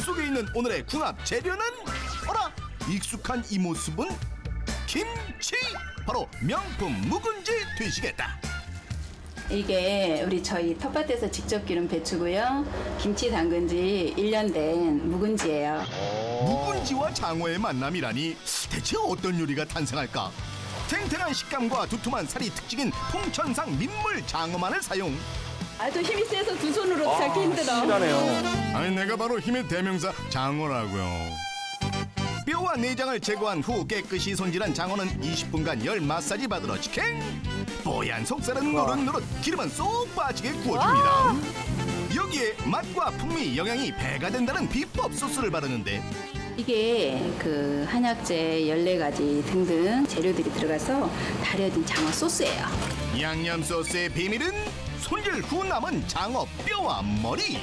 속에 있는 오늘의 궁합 재료는 어라? 익숙한 이 모습은 김치! 바로 명품 묵은지 되시겠다. 이게 저희 텃밭에서 직접 기른 배추고요. 김치 담근 지 1년 된 묵은지예요. 묵은지와 장어의 만남이라니 대체 어떤 요리가 탄생할까? 탱탱한 식감과 두툼한 살이 특징인 풍천상 민물 장어만을 사용. 아주 힘이 세서 두 손으로 잡기 힘들어. 실하네요. 아니 내가 바로 힘의 대명사 장어라고요. 뼈와 내장을 제거한 후 깨끗이 손질한 장어는 20분간 열 마사지 받으러 직행. 뽀얀 속살은 노릇노릇, 기름은 쏙 빠지게 구워줍니다. 여기에 맛과 풍미, 영양이 배가 된다는 비법 소스를 바르는데 이게 한약재 14가지 등등 재료들이 들어가서 달여진 장어 소스예요. 양념 소스의 비밀은 손질 후 남은 장어 뼈와 머리.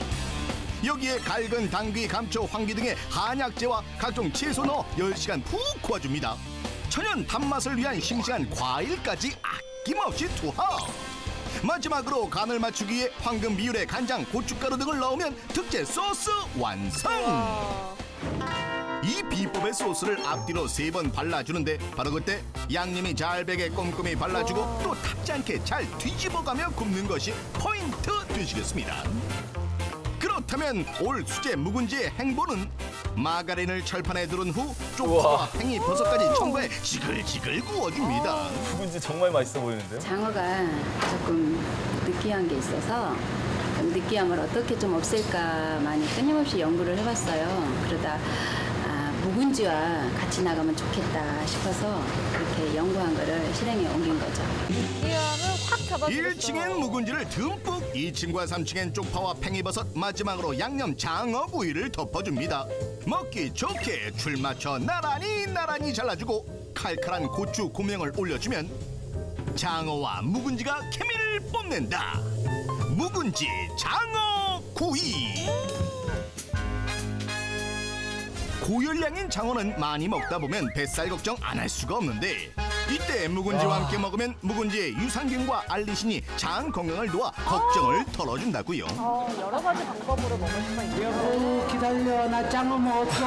여기에 갈근, 당귀, 감초, 황기 등의 한약재와 각종 채소 넣어 10시간 푹 구워줍니다. 천연 단맛을 위한 싱싱한 과일까지 아낌없이 투하. 마지막으로 간을 맞추기 위해 황금 비율의 간장, 고춧가루 등을 넣으면 특제 소스 완성. 이 비법의 소스를 앞뒤로 3번 발라주는데 바로 그때 양념이 잘 배게 꼼꼼히 발라주고 또 탔지 않게 잘 뒤집어가며 굽는 것이 포인트 되시겠습니다. 그렇다면 올 수제 묵은지의 행보는 마가린을 철판에 두른 후 쪽파와 팽이 버섯까지 첨가해 지글지글 구워줍니다. 묵은지 정말 맛있어 보이는데요? 장어가 조금 느끼한 게 있어서 느끼함을 어떻게 좀 없앨까 많이 끊임없이 연구를 해봤어요. 그러다 묵은지와 같이 나가면 좋겠다 싶어서 그렇게 연구한 거를 실행에 옮긴 거죠. 1층엔 묵은지를 듬뿍, 2층과 3층엔 쪽파와 팽이버섯, 마지막으로 양념 장어구이를 덮어줍니다. 먹기 좋게 줄 맞춰 나란히 잘라주고 칼칼한 고추 고명을 올려주면 장어와 묵은지가 케미를 뽐낸다. 묵은지 장어구이. 고열량인 장어는 많이 먹다 보면 뱃살 걱정 안 할 수가 없는데 이때 묵은지와 함께 먹으면 묵은지의 유산균과 알리신이 장 건강을 도와 걱정을 덜어준다고요. 여러 가지 방법으로 먹을 수가 있네요. 기다려, 나 장어 먹었어.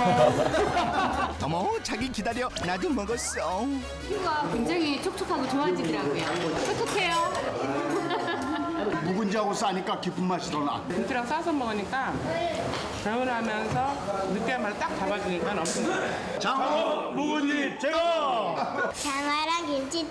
어머, 자기 기다려, 나도 먹었어. 피부가 굉장히 촉촉하고 좋아지더라고요. 촉촉해요. 묵은지하고 싸니까 깊은 맛이 더 나. 김치랑 싸서 먹으니까 개운하면서 느끼한 맛을 딱 잡아주니까 엄청 좋아요. 장어 묵은지 제거. 장어랑 김치